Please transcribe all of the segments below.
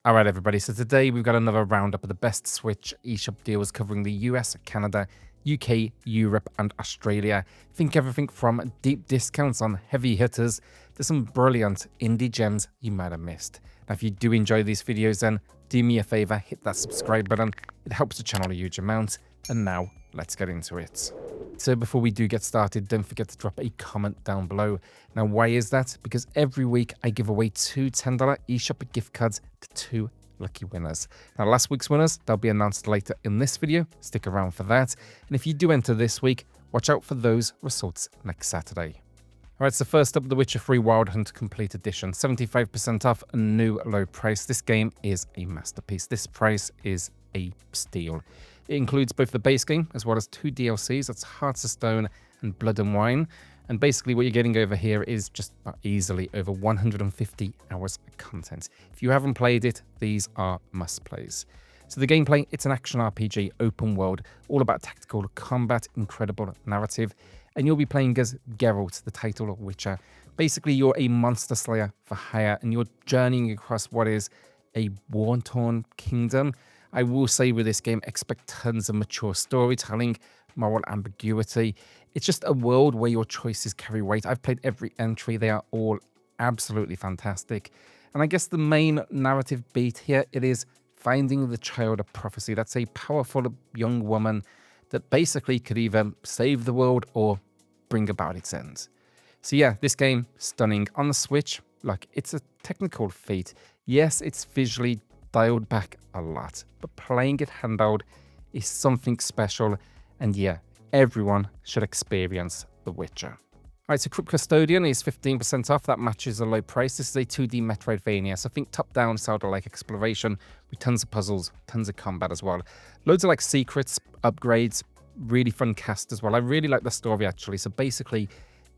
All right, everybody. So today we've got another roundup of the best Switch eShop deals covering the US, Canada, UK, Europe, and Australia. Think everything from deep discounts on heavy hitters to some brilliant indie gems you might have missed. Now, if you do enjoy these videos, then do me a favor, hit that subscribe button. It helps the channel a huge amount. And now, let's get into it. So before we do get started, don't forget to drop a comment down below. Now, why is that? Because every week I give away two $10 eShop gift cards to two lucky winners. Now, last week's winners, they'll be announced later in this video. Stick around for that. And if you do enter this week, watch out for those results next Saturday. All right, so first up, The Witcher 3 Wild Hunt Complete Edition, 75% off, a new low price. This game is a masterpiece. This price is a steal. It includes both the base game as well as two DLCs, that's Hearts of Stone and Blood and Wine. And basically what you're getting over here is just easily over 150 hours of content. If you haven't played it, these are must-plays. So the gameplay, it's an action RPG, open world, all about tactical combat, incredible narrative. And you'll be playing as Geralt, the title Witcher. Basically, you're a monster slayer for hire, and you're journeying across what is a war-torn kingdom. I will say with this game, expect tons of mature storytelling, moral ambiguity. It's just a world where your choices carry weight. I've played every entry. They are all absolutely fantastic. And I guess the main narrative beat here, it is finding the child of prophecy. That's a powerful young woman that basically could either save the world or bring about its end. So yeah, this game, stunning. On the Switch, like, it's a technical feat. Yes, it's visually dialed back a lot, but playing it handheld is something special, and yeah, everyone should experience The Witcher. Alright, so CUSTODIAN is 15% off, that matches the low price. This is a 2D Metroidvania, so think top-down Zelda-like exploration with tons of puzzles, tons of combat as well. Loads of like secrets, upgrades, really fun cast as well. I really like the story actually. So basically,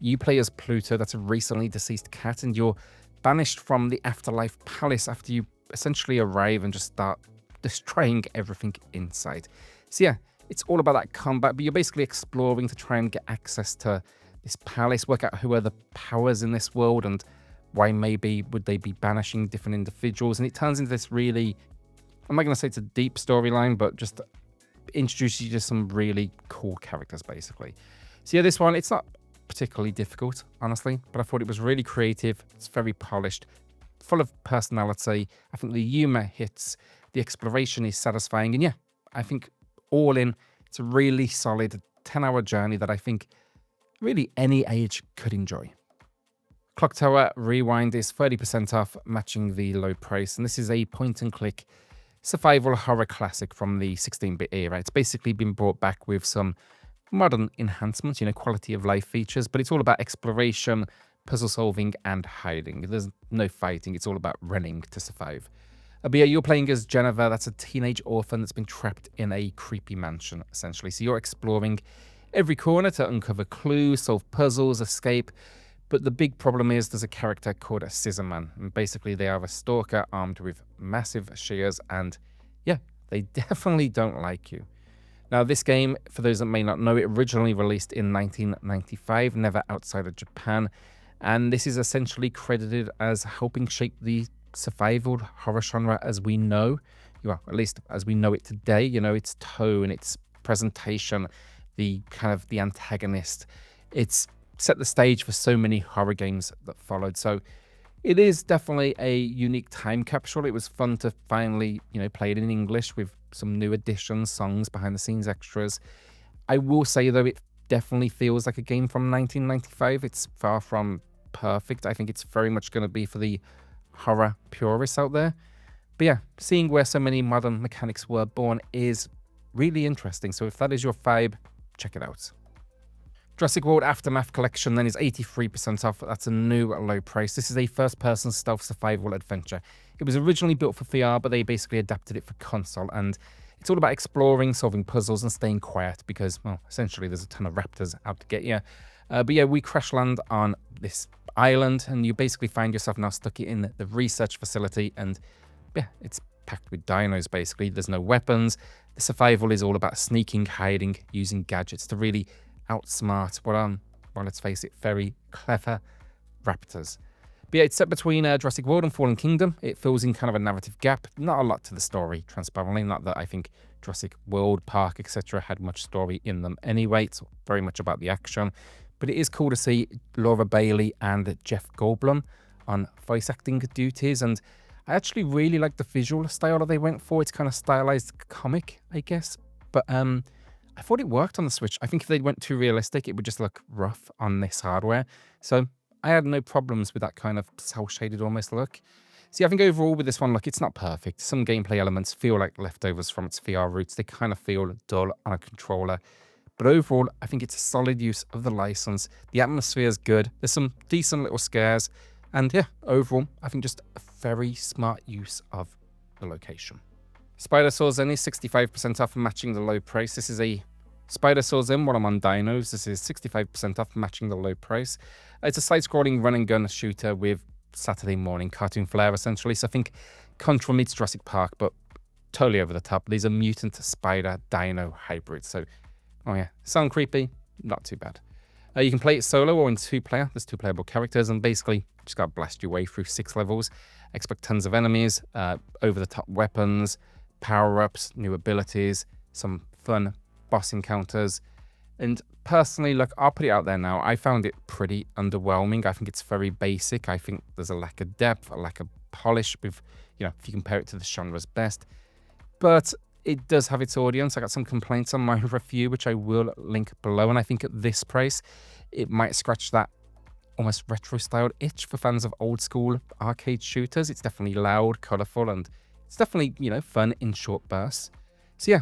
you play as Pluto, that's a recently deceased cat, and you're banished from the Afterlife Palace after you essentially arrive and just start destroying everything inside. So yeah, it's all about that combat, but you're basically exploring to try and get access to this palace, work out who are the powers in this world and why maybe would they be banishing different individuals. And it turns into this really, I'm not going to say it's a deep storyline, but just introduces you to some really cool characters basically. So yeah, this one, it's not particularly difficult, honestly, but I thought it was really creative. It's very polished, full of personality. I think the humor hits, the exploration is satisfying, and yeah, I think all in, it's a really solid 10-hour journey that I think really any age could enjoy. Clock Tower Rewind is 30% off, matching the low price, and this is a point-and-click survival horror classic from the 16-bit era. It's basically been brought back with some modern enhancements, quality of life features, but it's all about exploration, puzzle solving, and hiding. There's no fighting, it's all about running to survive. But yeah, you're playing as Jennifer, that's a teenage orphan that's been trapped in a creepy mansion, essentially. So you're exploring every corner to uncover clues, solve puzzles, escape. But the big problem is there's a character called a Scissorman, and basically they are a stalker armed with massive shears, and yeah, they definitely don't like you. Now, this game, for those that may not know, it originally released in 1995, never outside of Japan, and this is essentially credited as helping shape the survival horror genre as we know, well, at least as we know it today. Its tone, its presentation, the kind of the antagonist, it's set the stage for so many horror games that followed. So it is definitely a unique time capsule. It was fun to finally, play it in English with some new additions, songs, behind the scenes extras. I will say though, it definitely feels like a game from 1995. It's far from perfect. I think it's very much going to be for the horror purists out there. But yeah, seeing where so many modern mechanics were born is really interesting. So if that is your vibe, check it out. Jurassic World Aftermath Collection then is 83% off. That's a new low price. This is a first-person stealth survival adventure. It was originally built for VR, but they basically adapted it for console, and it's all about exploring, solving puzzles, and staying quiet because, well, essentially there's a ton of raptors out to get you. But yeah, we crash land on this island, and you basically find yourself now stuck in the research facility, and yeah, it's packed with dinos basically. There's no weapons. The survival is all about sneaking, hiding, using gadgets to really outsmart well, let's face it, very clever raptors. But yeah, it's set between Jurassic World and Fallen Kingdom. It fills in kind of a narrative gap. Not a lot to the story, transparently. Not that I think Jurassic World, Park, etc. had much story in them anyway. It's very much about the action. But it is cool to see Laura Bailey and Jeff Goldblum on voice acting duties. And I actually really like the visual style that they went for. It's kind of stylized comic, I guess. But I thought it worked on the Switch. I think if they went too realistic, it would just look rough on this hardware. So I had no problems with that kind of cel-shaded almost look. See, I think overall with this one, look, it's not perfect. Some gameplay elements feel like leftovers from its VR roots. They kind of feel dull on a controller. But overall, I think it's a solid use of the license. The atmosphere is good. There's some decent little scares. And yeah, overall, I think just a very smart use of the location. Spidersaurs then is 65% off, matching the low price. This is a Spidersaurs in while I'm on dinos. This is 65% off, matching the low price. It's a side-scrolling run-and-gun shooter with Saturday morning cartoon flair, essentially. So I think Control meets Jurassic Park, but totally over the top. These are mutant spider dino hybrids. So, oh yeah, sound creepy, not too bad. You can play it solo or in 2-player. There's 2 playable characters, and basically just got to blast your way through 6 levels. Expect tons of enemies, over-the-top weapons, power-ups, new abilities, some fun boss encounters. And personally, look, I'll put it out there now. I found it pretty underwhelming. I think it's very basic. I think there's a lack of depth, a lack of polish with, you know, if you compare it to the genre's best. But it does have its audience. I got some complaints on my review, which I will link below. And I think at this price, it might scratch that almost retro-styled itch for fans of old-school arcade shooters. It's definitely loud, colorful, and it's definitely, you know, fun in short bursts. So yeah,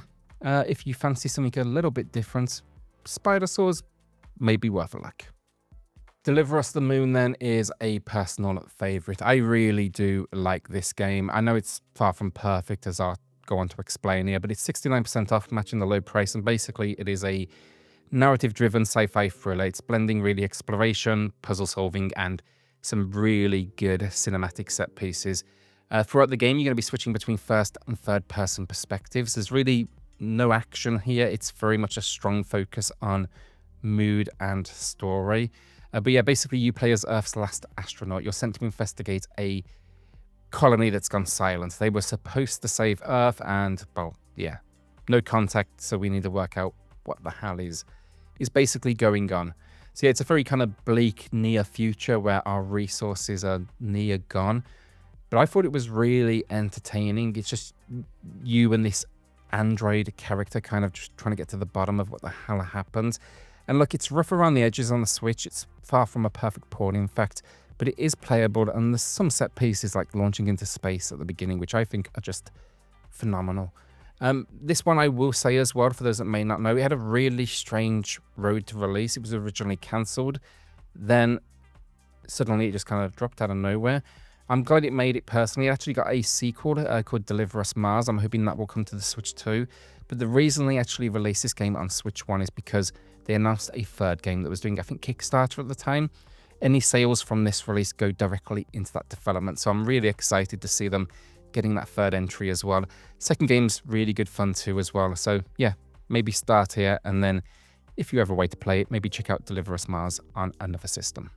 if you fancy something a little bit different, Spidersaurs may be worth a look. Deliver Us the Moon then is a personal favorite. I really do like this game. I know it's far from perfect, as I'll go on to explain here, but it's 69% off, matching the low price, and basically it is a narrative-driven sci-fi thriller. It's blending really exploration, puzzle solving, and some really good cinematic set pieces. Throughout the game, you're going to be switching between first and third person perspectives. There's really no action here. It's very much a strong focus on mood and story. But yeah, basically you play as Earth's last astronaut. You're sent to investigate a colony that's gone silent. They were supposed to save Earth and, well, yeah, no contact, so we need to work out what the hell is basically going on. So yeah, it's a very kind of bleak near future where our resources are near gone. But I thought it was really entertaining. It's just you and this android character kind of just trying to get to the bottom of what the hell happened. And look, it's rough around the edges on the Switch. It's far from a perfect port, in fact, but it is playable, and there's some set pieces like launching into space at the beginning, which I think are just phenomenal. This one I will say as well, for those that may not know, it had a really strange road to release. It was originally cancelled, then suddenly it just kind of dropped out of nowhere. I'm glad it made it personally. It actually got a sequel called Deliver Us Mars. I'm hoping that will come to the Switch too. But the reason they actually released this game on Switch 1 is because they announced a third game that was doing, I think, Kickstarter at the time. Any sales from this release go directly into that development. So I'm really excited to see them getting that third entry as well. Second game's really good fun too as well. So yeah, maybe start here, and then if you ever wait to play it, maybe check out Deliver Us Mars on another system.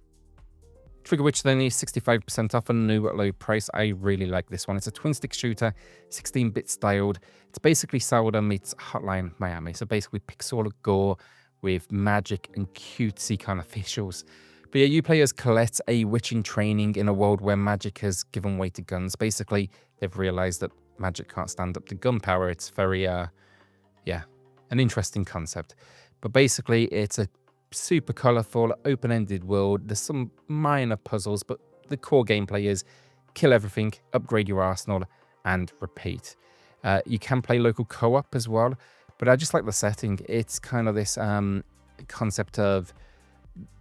Trigger Witch then is 65% off, a new at low price. I really like this one. It's a twin-stick shooter, 16-bit styled. It's basically Zelda meets Hotline Miami. So basically pixel gore with magic and cutesy kind of visuals. But yeah, you play as Colette, a witch in training in a world where magic has given way to guns. Basically, they've realized that magic can't stand up to gun power. It's very, yeah, an interesting concept. But basically, it's a super colorful, open-ended world. There's some minor puzzles, but the core gameplay is kill everything, upgrade your arsenal, and repeat. You can play local co-op as well, but I just like the setting. It's kind of this concept of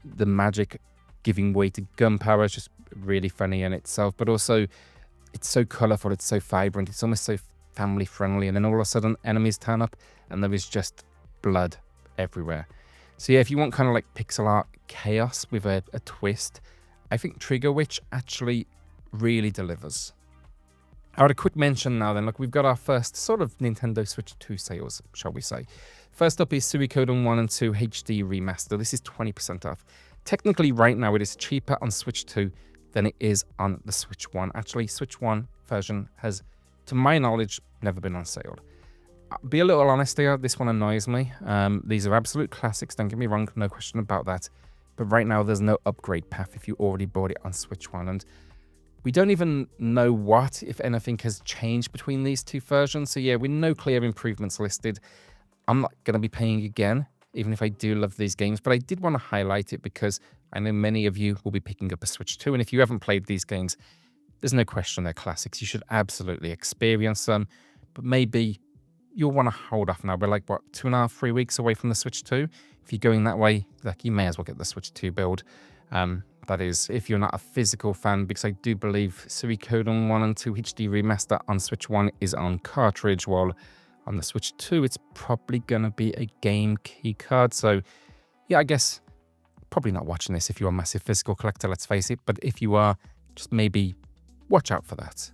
the magic giving way to gunpowder. It's just really funny in itself, but also it's so colorful, it's so vibrant, it's almost so family friendly, and then all of a sudden enemies turn up and there is just blood everywhere. So yeah, if you want kind of like pixel art chaos with a twist, I think Trigger Witch actually really delivers. I had a quick mention now then. Look, we've got our first sort of Nintendo Switch 2 sales, shall we say. First up is Suikoden 1 and 2 HD Remaster. This is 20% off. Technically right now it is cheaper on Switch 2 than it is on the Switch 1. Actually, Switch 1 version has, to my knowledge, never been on sale. I'll be a little honest here, this one annoys me. These are absolute classics, don't get me wrong, no question about that. But right now, there's no upgrade path if you already bought it on Switch 1. And we don't even know what, if anything, has changed between these two versions. So yeah, with no clear improvements listed, I'm not going to be paying again, even if I do love these games. But I did want to highlight it because I know many of you will be picking up a Switch 2. And if you haven't played these games, there's no question they're classics. You should absolutely experience them. But maybe you'll want to hold off now. We're like, what, 2.5, 3 weeks away from the Switch 2? If you're going that way, like, you may as well get the Switch 2 build. That is, if you're not a physical fan, because I do believe Suikoden 1 and 2 HD Remaster on Switch 1 is on cartridge, while on the Switch 2, it's probably going to be a game key card. So, yeah, I guess probably not watching this if you're a massive physical collector, let's face it. But if you are, just maybe watch out for that.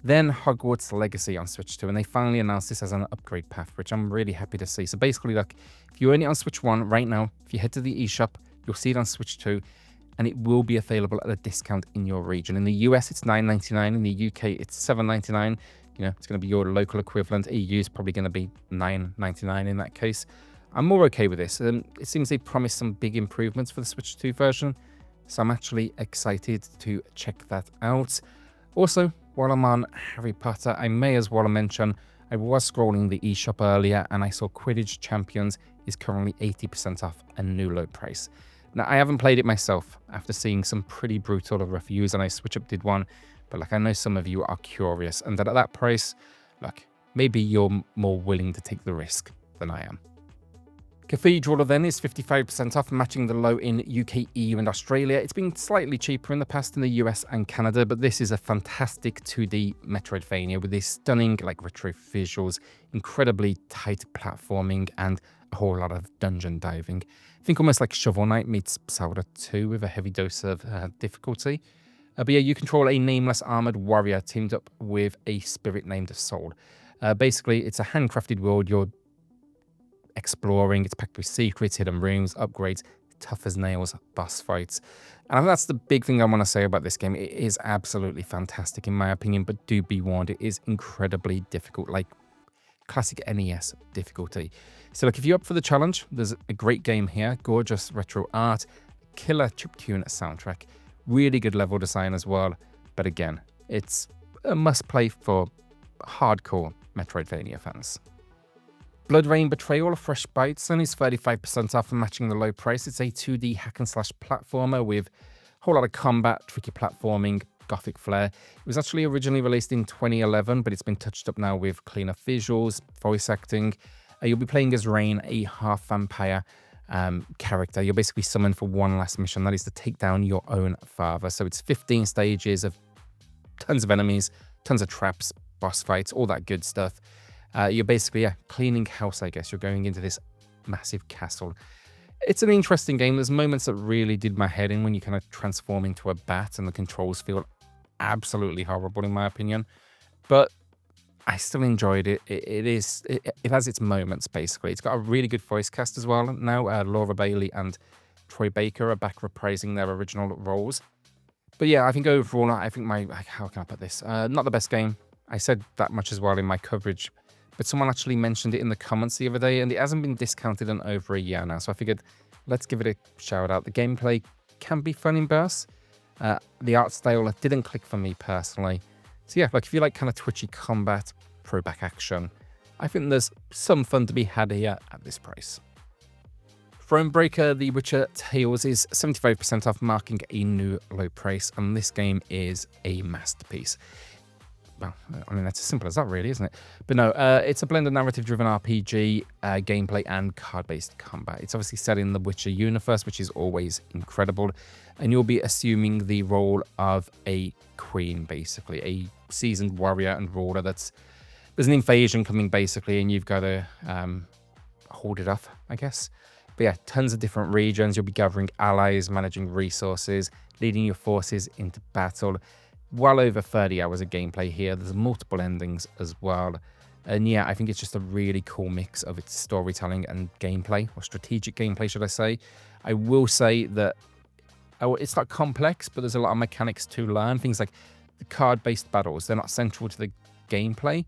Then Hogwarts Legacy on Switch 2, and they finally announced this as an upgrade path, which I'm really happy to see. So basically, like, if you own it on Switch 1 right now, if you head to the eShop, you'll see it on Switch 2, and it will be available at a discount in your region. In the US, it's $9.99. In the UK, it's $7.99. You know, it's going to be your local equivalent. EU is probably going to be $9.99 in that case. I'm more okay with this. It seems they promised some big improvements for the Switch 2 version, so I'm actually excited to check that out. Also, while I'm on Harry Potter, I may as well mention, I was scrolling the eShop earlier and I saw Quidditch Champions is currently 80% off a new low price. Now, I haven't played it myself after seeing some pretty brutal reviews, and I Switch Up did one, but like, I know some of you are curious, and that at that price, like, maybe you're more willing to take the risk than I am. Cathedral then is 55% off, matching the low in UK, EU and Australia. It's been slightly cheaper in the past in the US and Canada, but this is a fantastic 2D Metroidvania with these stunning, like, retro visuals, incredibly tight platforming, and a whole lot of dungeon diving. I think almost like Shovel Knight meets Zelda 2 with a heavy dose of difficulty. But yeah, you control a nameless armored warrior teamed up with a spirit named Soul. Basically, it's a handcrafted world you're exploring. It's packed with secrets, hidden rooms, upgrades, tough as nails, boss fights. And that's the big thing I want to say about this game. It is absolutely fantastic in my opinion, but do be warned, it is incredibly difficult, like classic NES difficulty. So like, if you're up for the challenge, there's a great game here, gorgeous retro art, killer chiptune soundtrack, really good level design as well. But again, it's a must play for hardcore Metroidvania fans. BloodRayne Betrayal, Fresh Bites, and is 35% off and matching the low price. It's a 2D hack and slash platformer with a whole lot of combat, tricky platforming, gothic flair. It was actually originally released in 2011, but it's been touched up now with cleaner visuals, voice acting. You'll be playing as Rain, a half-vampire character. You're basically summoned for one last mission, that is to take down your own father. So it's 15 stages of tons of enemies, tons of traps, boss fights, all that good stuff. You're basically cleaning house, I guess. You're going into this massive castle. It's an interesting game. There's moments that really did my head in when you kind of transform into a bat and the controls feel absolutely horrible in my opinion. But I still enjoyed it. It has its moments, basically. It's got a really good voice cast as well. Now Laura Bailey and Troy Baker are back reprising their original roles. But yeah, I think overall, how can I put this? Not the best game. I said that much as well in my coverage. But someone actually mentioned it in the comments the other day, and it hasn't been discounted in over a year now. So I figured, let's give it a shout out. The gameplay can be fun in bursts. The art style didn't click for me personally. So yeah, like if you like kind of twitchy combat, throwback action, I think there's some fun to be had here at this price. Thronebreaker, The Witcher Tales is 75% off, marking a new low price, and this game is a masterpiece. Well, I mean, that's as simple as that really, isn't it? But no, it's a blend of narrative-driven RPG, gameplay, and card-based combat. It's obviously set in the Witcher universe, which is always incredible, and you'll be assuming the role of a queen, basically, a seasoned warrior and ruler there's an invasion coming, basically, and you've got to hold it off, I guess. But yeah, tons of different regions. You'll be gathering allies, managing resources, leading your forces into battle. Well over 30 hours of gameplay here. There's multiple endings as well. And yeah, I think it's just a really cool mix of its storytelling and gameplay, or strategic gameplay, should I say. I will say that It's not complex, but there's a lot of mechanics to learn. Things like the card-based battles, they're not central to the gameplay,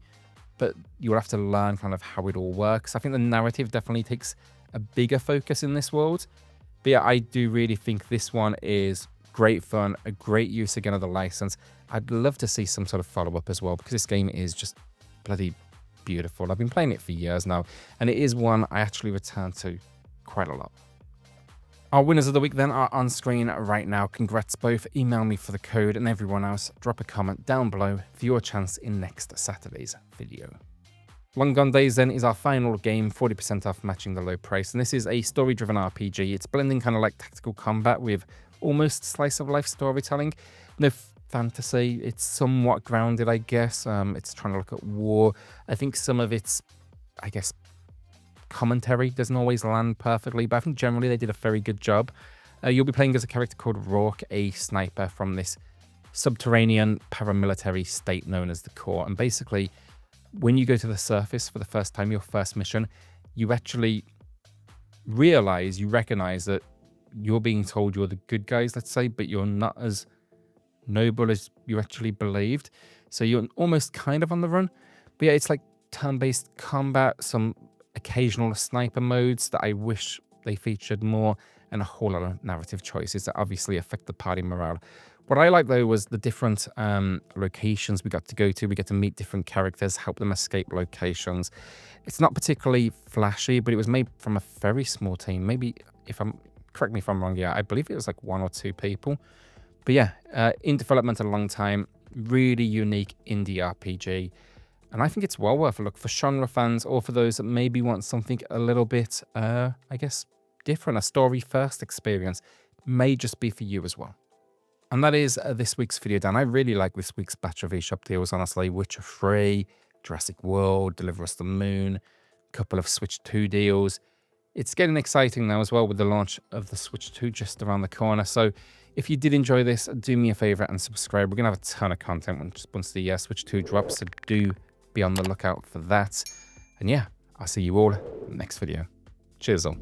but you'll have to learn kind of how it all works. I think the narrative definitely takes a bigger focus in this world. But yeah, I do really think this one is great fun, a great use again of the license. I'd love to see some sort of follow-up as well, because this game is just bloody beautiful. I've been playing it for years now, and it is one I actually return to quite a lot. Our winners of the week then are on screen right now. Congrats both. Email me for the code, and everyone else, drop a comment down below for your chance in next Saturday's video. Long Gone Days then is our final game, 40% off, matching the low price. And this is a story-driven RPG. It's blending kind of like tactical combat with almost slice-of-life storytelling. No fantasy. It's somewhat grounded, I guess. It's trying to look at war. I think some of its, I guess, commentary doesn't always land perfectly, but I think generally they did a very good job. You'll be playing as a character called Rourke, a sniper from this subterranean paramilitary state known as the Corps. And basically, when you go to the surface for the first time, your first mission, you actually recognize that you're being told you're the good guys, let's say, but you're not as noble as you actually believed. So you're almost kind of on the run. But yeah, it's like turn-based combat, some occasional sniper modes that I wish they featured more, and a whole lot of narrative choices that obviously affect the party morale. What I liked, though, was the different locations we got to go to. We get to meet different characters, help them escape locations. It's not particularly flashy, but it was made from a very small team. Maybe, correct me if I'm wrong, yeah, I believe it was like 1 or 2 people. But yeah, in development a long time, really unique indie RPG. And I think it's well worth a look for genre fans, or for those that maybe want something a little bit, I guess, different. A story-first experience may just be for you as well. And that is this week's video, Dan. I really like this week's batch of eShop deals, honestly. Witcher 3, Jurassic World, Deliver Us the Moon, a couple of Switch 2 deals. It's getting exciting now as well with the launch of the Switch 2 just around the corner. So if you did enjoy this, do me a favor and subscribe. We're going to have a ton of content once the Switch 2 drops, so do be on the lookout for that. And yeah, I'll see you all in the next video. Cheers all.